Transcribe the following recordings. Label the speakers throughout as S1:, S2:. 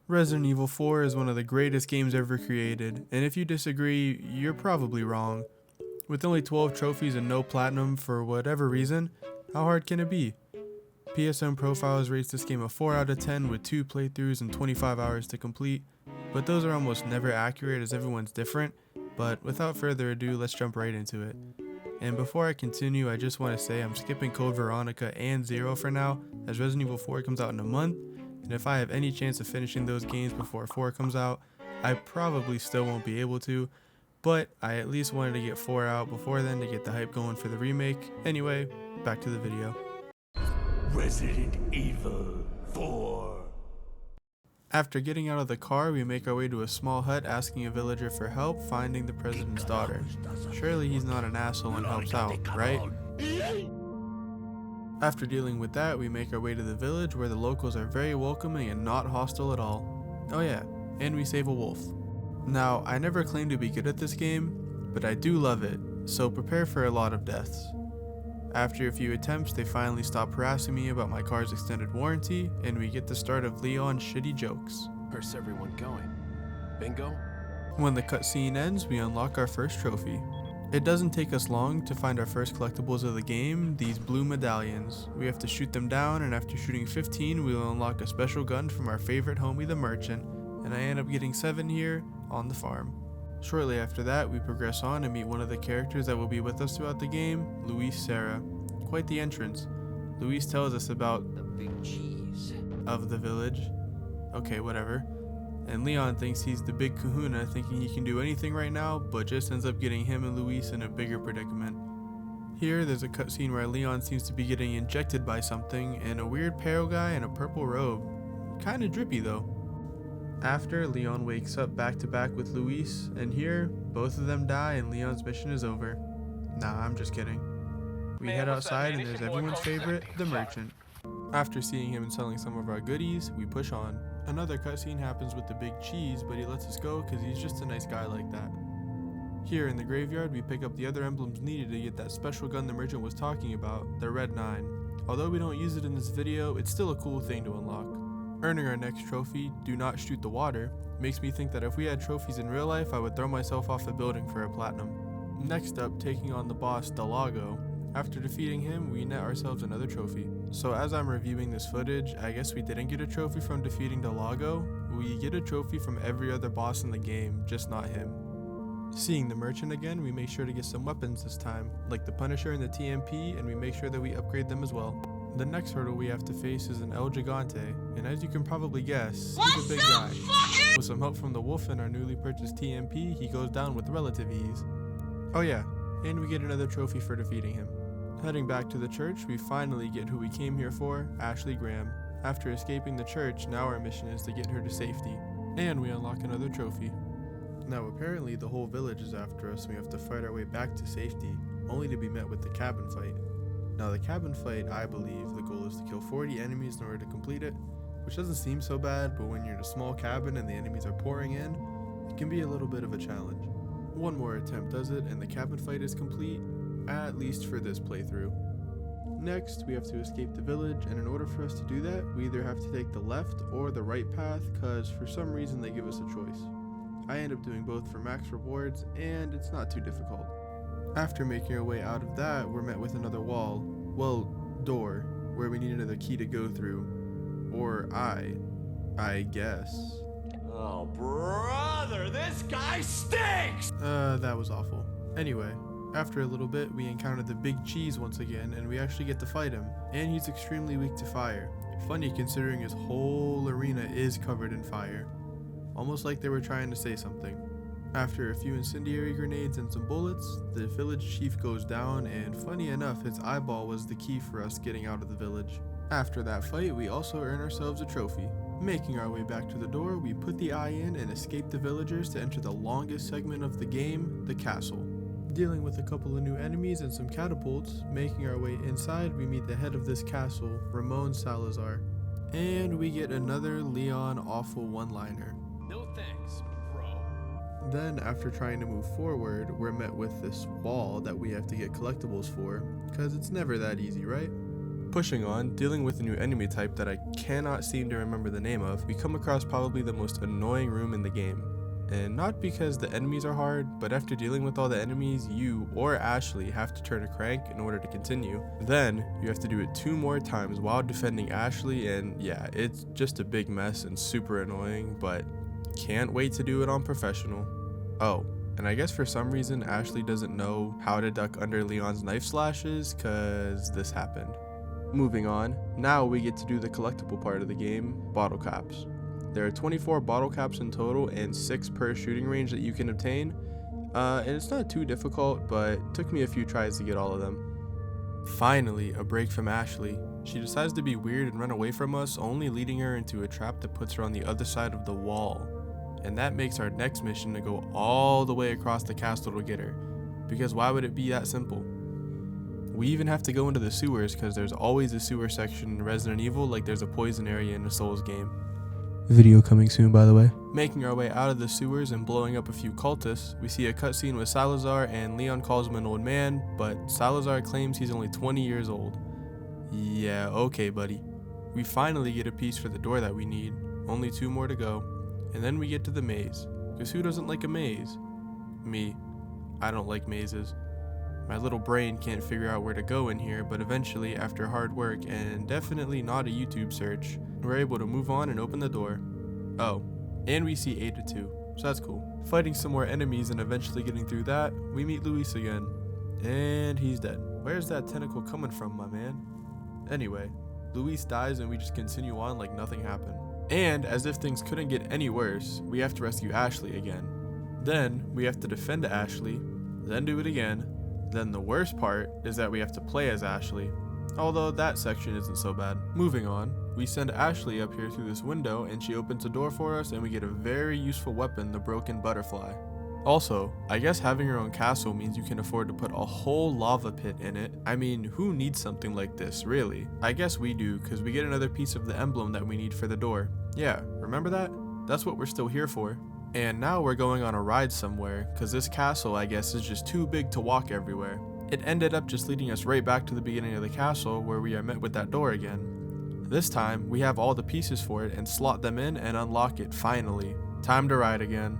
S1: Resident Evil 4 is one of the greatest games ever created, and if you disagree, you're probably wrong. With only 12 trophies and no platinum for whatever reason, how hard can it be? PSN Profiles rates this game a 4 out of 10 with 2 playthroughs and 25 hours to complete, but those are almost never accurate as everyone's different. But without further ado, let's jump right into it. And before I continue, I just want to say I'm skipping Code Veronica and Zero for now, as Resident Evil 4 comes out in a month, and if I have any chance of finishing those games before 4 comes out, I probably still won't be able to, but I at least wanted to get 4 out before then to get the hype going for the remake. Anyway, back to the video.
S2: Resident Evil 4.
S1: After getting out of the car, we make our way to a small hut asking a villager for help finding the president's daughter. Surely he's not an asshole and helps out, right? After dealing with that, we make our way to the village where the locals are very welcoming and not hostile at all. Oh yeah, and we save a wolf. Now, I never claimed to be good at this game, but I do love it, so prepare for a lot of deaths. After a few attempts, they finally stop harassing me about my car's extended warranty, and we get the start of Leon's shitty jokes.
S3: Where's everyone going? Bingo?
S1: When the cutscene ends, we unlock our first trophy. It doesn't take us long to find our first collectibles of the game, these blue medallions. We have to shoot them down, and after shooting 15, we will unlock a special gun from our favorite homie the merchant, and I end up getting 7 here on the farm. Shortly after that, we progress on and meet one of the characters that will be with us throughout the game, Luis Serra. Quite the entrance. Luis tells us about
S3: The big cheese.
S1: of the village. Okay, whatever. And Leon thinks he's the big kahuna, thinking he can do anything right now, but just ends up getting him and Luis in a bigger predicament. Here, there's a cutscene where Leon seems to be getting injected by something, and a weird pale guy in a purple robe. Kinda drippy though. After, Leon wakes up back to back with Luis, and here, both of them die and Leon's mission is over. Nah, I'm just kidding. We head outside and there's everyone's favorite, the merchant. After seeing him and selling some of our goodies, we push on. Another cutscene happens with the big cheese, but he lets us go because he's just a nice guy like that. Here in the graveyard, we pick up the other emblems needed to get that special gun the merchant was talking about, the Red 9. Although we don't use it in this video, it's still a cool thing to unlock. Earning our next trophy, Do Not Shoot the Water, makes me think that if we had trophies in real life, I would throw myself off a building for a platinum. Next up, taking on the boss, Delago. After defeating him, we net ourselves another trophy. So as I'm reviewing this footage, I guess we didn't get a trophy from defeating Delago. We get a trophy from every other boss in the game, just not him. Seeing the merchant again, we make sure to get some weapons this time, like the Punisher and the TMP, and we make sure that we upgrade them as well. The next hurdle we have to face is an El Gigante, and as you can probably guess, he's a big guy. With some help from the wolf and our newly purchased TMP, he goes down with relative ease. Oh yeah, and we get another trophy for defeating him. Heading back to the church, we finally get who we came here for, Ashley Graham. After escaping the church, now our mission is to get her to safety, and we unlock another trophy. Now apparently the whole village is after us and we have to fight our way back to safety, only to be met with the cabin fight. Now the cabin fight, I believe, the goal is to kill 40 enemies in order to complete it, which doesn't seem so bad, but when you're in a small cabin and the enemies are pouring in, it can be a little bit of a challenge. One more attempt does it and the cabin fight is complete, at least for this playthrough. Next, we have to escape the village, and in order for us to do that, we either have to take the left or the right path, cause for some reason they give us a choice. I end up doing both for max rewards, and it's not too difficult. After making our way out of that, we're met with another wall, well, door, where we need another key to go through. Or I guess.
S2: Oh, brother, this guy stinks!
S1: That was awful. Anyway, after a little bit, we encounter the big cheese once again, and we actually get to fight him, and he's extremely weak to fire. Funny considering his whole arena is covered in fire. Almost like they were trying to say something. After a few incendiary grenades and some bullets, the village chief goes down, and funny enough, his eyeball was the key for us getting out of the village. After that fight, we also earn ourselves a trophy. Making our way back to the door, we put the eye in and escape the villagers to enter the longest segment of the game, the castle. Dealing with a couple of new enemies and some catapults, making our way inside, we meet the head of this castle, Ramon Salazar. And we get another Leon awful one-liner.
S3: No thanks, bro.
S1: Then, after trying to move forward, we're met with this wall that we have to get collectibles for, because it's never that easy, right? Pushing on, dealing with a new enemy type that I cannot seem to remember the name of, we come across probably the most annoying room in the game. And not because the enemies are hard, but after dealing with all the enemies, you or Ashley have to turn a crank in order to continue. Then, you have to do it 2 more times while defending Ashley, and yeah, it's just a big mess and super annoying, but can't wait to do it on professional. Oh, and I guess for some reason Ashley doesn't know how to duck under Leon's knife slashes, cause this happened. Moving on, now we get to do the collectible part of the game, bottle caps. There are 24 bottle caps in total and 6 per shooting range that you can obtain, and it's not too difficult, but it took me a few tries to get all of them. Finally, a break from Ashley. She decides to be weird and run away from us, only leading her into a trap that puts her on the other side of the wall. And that makes our next mission to go all the way across the castle to get her, because why would it be that simple? We even have to go into the sewers because there's always a sewer section in Resident Evil like there's a poison area in a Souls game. Video coming soon, by the way. Making our way out of the sewers and blowing up a few cultists, we see a cutscene with Salazar and Leon calls him an old man, but Salazar claims he's only 20 years old. Yeah, okay buddy. We finally get a piece for the door that we need, only 2 more to go, and then we get to the maze, because who doesn't like a maze? Me. I don't like mazes. My little brain can't figure out where to go in here, but eventually, after hard work and definitely not a YouTube search, we're able to move on and open the door. Oh, and we see Ada too, so that's cool. Fighting some more enemies and eventually getting through that, we meet Luis again. And he's dead. Where's that tentacle coming from, my man? Anyway, Luis dies and we just continue on like nothing happened. And as if things couldn't get any worse, we have to rescue Ashley again. Then, we have to defend Ashley, then do it again. Then the worst part is that we have to play as Ashley, although that section isn't so bad. Moving on, we send Ashley up here through this window and she opens a door for us and we get a very useful weapon, the broken butterfly. Also, I guess having your own castle means you can afford to put a whole lava pit in it. I mean, who needs something like this, really? I guess we do, because we get another piece of the emblem that we need for the door. Yeah, remember that? That's what we're still here for. And now we're going on a ride somewhere, because this castle, I guess, is just too big to walk everywhere. It ended up just leading us right back to the beginning of the castle, where we are met with that door again. This time, we have all the pieces for it and slot them in and unlock it finally. Time to ride again.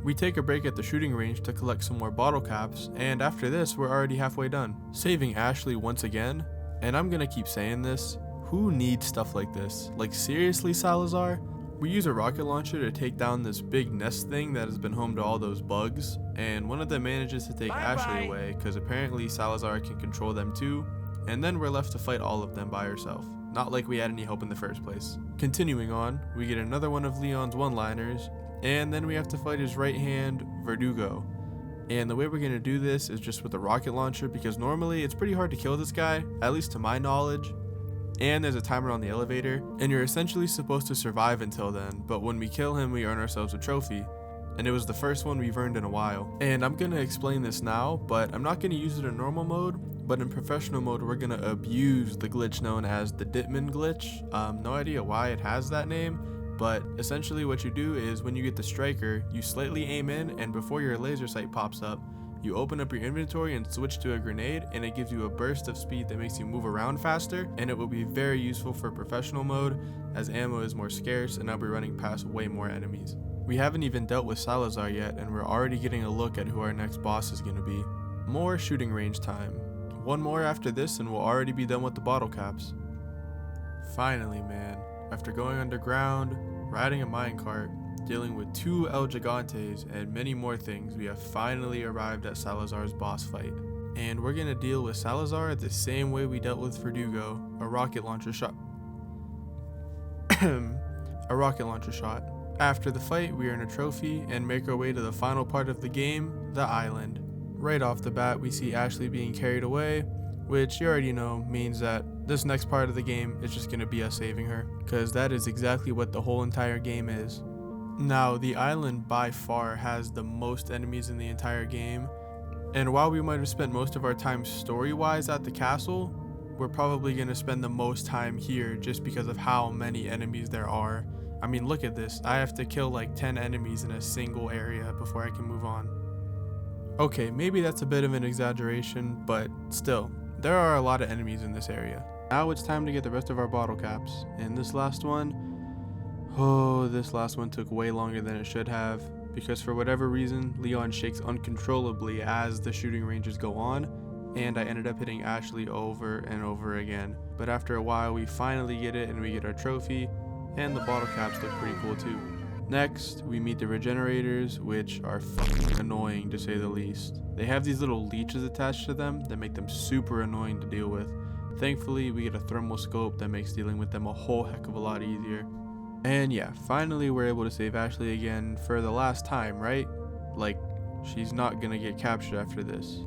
S1: We take a break at the shooting range to collect some more bottle caps, and after this, we're already halfway done. Saving Ashley once again, and I'm gonna keep saying this, who needs stuff like this? Like seriously, Salazar? We use a rocket launcher to take down this big nest thing that has been home to all those bugs, and one of them manages to take Ashley away because apparently Salazar can control them too, and then we're left to fight all of them by herself. Not like we had any hope in the first place. Continuing on, we get another one of Leon's one-liners, and then we have to fight his right hand, Verdugo. And the way we're going to do this is just with a rocket launcher because normally it's pretty hard to kill this guy, at least to my knowledge. And there's a timer on the elevator, and you're essentially supposed to survive until then, but when we kill him we earn ourselves a trophy. And it was the first one we've earned in a while. And I'm going to explain this now, but I'm not going to use it in normal mode, but in professional mode we're going to abuse the glitch known as the Ditman glitch. No idea why it has that name, but essentially what you do is when you get the striker, you slightly aim in, and before your laser sight pops up, you open up your inventory and switch to a grenade, and it gives you a burst of speed that makes you move around faster, and it will be very useful for professional mode as ammo is more scarce and I'll be running past way more enemies. We haven't even dealt with Salazar yet, and we're already getting a look at who our next boss is going to be. More shooting range time. One more after this and we'll already be done with the bottle caps. Finally, man. After going underground, riding a minecart, dealing with 2 El Gigantes, and many more things, we have finally arrived at Salazar's boss fight. And we're gonna deal with Salazar the same way we dealt with Verdugo, a rocket launcher shot. A rocket launcher shot. After the fight, we earn a trophy and make our way to the final part of the game, the island. Right off the bat, we see Ashley being carried away, which you already know means that this next part of the game is just going to be us saving her, because that is exactly what the whole entire game is. Now, the island by far has the most enemies in the entire game, and while we might have spent most of our time story-wise at the castle, we're probably going to spend the most time here just because of how many enemies there are. I mean, look at this. I have to kill like 10 enemies in a single area before I can move on. Okay, maybe that's a bit of an exaggeration, but still, there are a lot of enemies in this area. Now it's time to get the rest of our bottle caps. And this last one took way longer than it should have, because for whatever reason, Leon shakes uncontrollably as the shooting ranges go on, and I ended up hitting Ashley over and over again. But after a while, we finally get it and we get our trophy, and the bottle caps look pretty cool too. Next, we meet the regenerators, which are fucking annoying to say the least. They have these little leeches attached to them that make them super annoying to deal with. Thankfully, we get a thermal scope that makes dealing with them a whole heck of a lot easier. And yeah, finally we're able to save Ashley again for the last time, right? Like, she's not gonna get captured after this.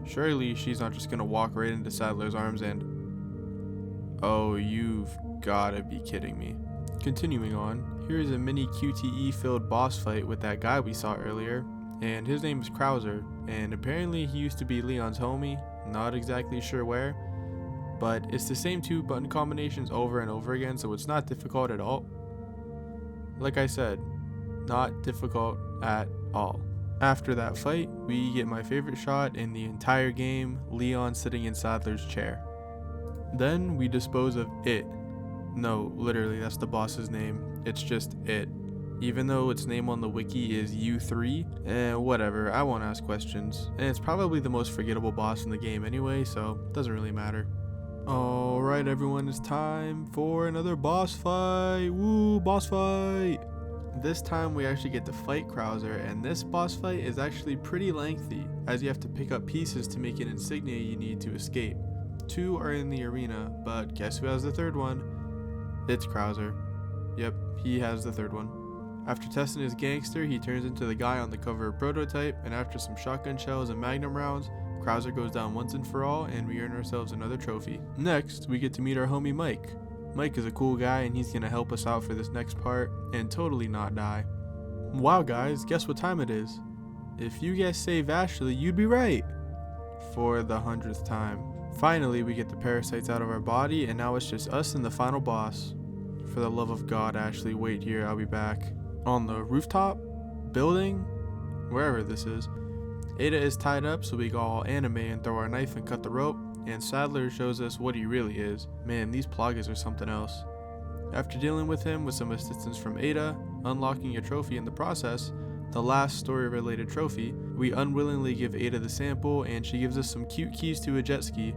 S1: Surely she's not just gonna walk right into Sadler's arms and... Oh, you've gotta be kidding me. Continuing on, here's a mini QTE filled boss fight with that guy we saw earlier, and his name is Krauser, and apparently he used to be Leon's homie, not exactly sure where, but it's the same 2 button combinations over and over again, so it's not difficult at all. Like I said, not difficult at all. After that fight, we get my favorite shot in the entire game, Leon sitting in Sadler's chair. Then we dispose of it. No, literally, that's the boss's name. It's just it. Even though its name on the wiki is U3, whatever, I won't ask questions. And it's probably the most forgettable boss in the game anyway, so it doesn't really matter. Alright everyone, it's time for another boss fight. Woo, boss fight! This time we actually get to fight Krauser, and this boss fight is actually pretty lengthy, as you have to pick up pieces to make an insignia you need to escape. 2 are in the arena, but guess who has the 3rd one? It's Krauser. Yep, he has the 3rd one. After testing his gangster, he turns into the guy on the cover of Prototype, and after some shotgun shells and magnum rounds, Krauser goes down once and for all, and we earn ourselves another trophy. Next, we get to meet our homie Mike. Mike is a cool guy, and he's gonna help us out for this next part, and totally not die. Wow guys, guess what time it is? If you guys save Ashley, you'd be right! For the 100th time. Finally, we get the parasites out of our body, and now it's just us and the final boss. For the love of God, Ashley, wait here, I'll be back. On the rooftop? Building? Wherever this is. Ada is tied up, so we go all anime and throw our knife and cut the rope, and Sadler shows us what he really is. Man, these plagas are something else. After dealing with him with some assistance from Ada, unlocking a trophy in the process, the last story-related trophy, we unwillingly give Ada the sample, and she gives us some cute keys to a jet ski.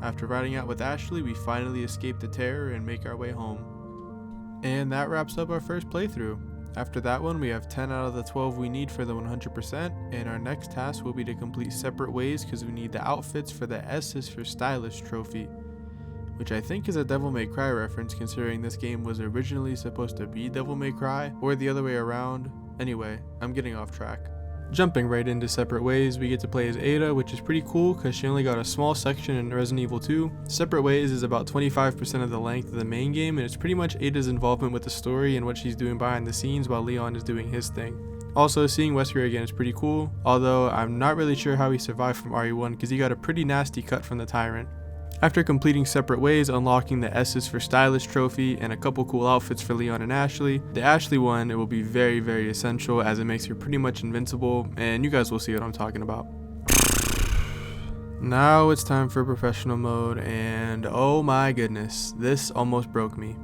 S1: After riding out with Ashley, we finally escape the terror and make our way home. And that wraps up our first playthrough. After that one, we have 10 out of the 12 we need for the 100%, and our next task will be to complete Separate Ways because we need the outfits for the S is for Stylish trophy, which I think is a Devil May Cry reference considering this game was originally supposed to be Devil May Cry, or the other way around. Anyway, I'm getting off track. Jumping right into Separate Ways, we get to play as Ada, which is pretty cool because she only got a small section in Resident Evil 2. Separate Ways is about 25% of the length of the main game, and it's pretty much Ada's involvement with the story and what she's doing behind the scenes while Leon is doing his thing. Also, seeing Wesker again is pretty cool, although I'm not really sure how he survived from RE1 because he got a pretty nasty cut from the Tyrant. After completing Separate Ways, unlocking the S's for Stylish trophy, and a couple cool outfits for Leon and Ashley, the Ashley one, it will be very, very essential as it makes her pretty much invincible, and you guys will see what I'm talking about. Now it's time for professional mode, and oh my goodness, this almost broke me.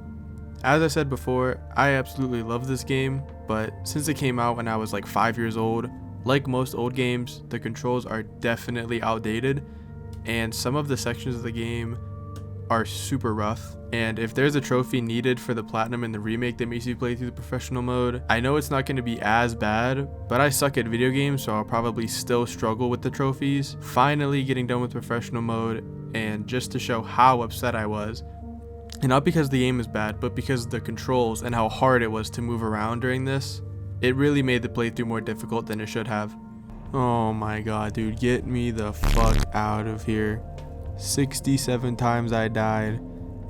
S1: As I said before, I absolutely love this game, but since it came out when I was like 5 years old, like most old games, the controls are definitely outdated, and some of the sections of the game are super rough, and if there's a trophy needed for the platinum in the remake that makes you play through the professional mode, I know it's not going to be as bad, but I suck at video games, so I'll probably still struggle with the trophies. Finally getting done with professional mode, and just to show how upset I was, and not because the game is bad, but because of the controls and how hard it was to move around during this, it really made the playthrough more difficult than it should have. Oh my god, dude, get me the fuck out of here. 67 times I died,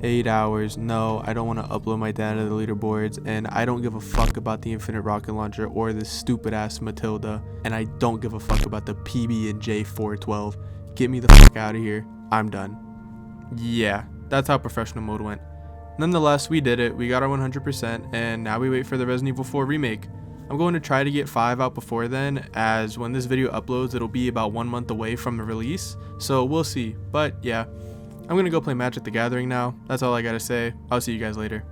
S1: 8 hours. No, I don't want to upload my data to the leaderboards, and I don't give a fuck about the infinite rocket launcher or this stupid ass Matilda, and I don't give a fuck about the PB&J 412. Get me the fuck out of here. I'm done. Yeah, that's how professional mode went. Nonetheless, we did it. We got our 100%, and now we wait for the Resident Evil 4 remake. I'm going to try to get 5 out before then, as when this video uploads, it'll be about 1 month away from the release, so we'll see. But yeah, I'm gonna go play Magic the Gathering now. That's all I gotta say. I'll see you guys later.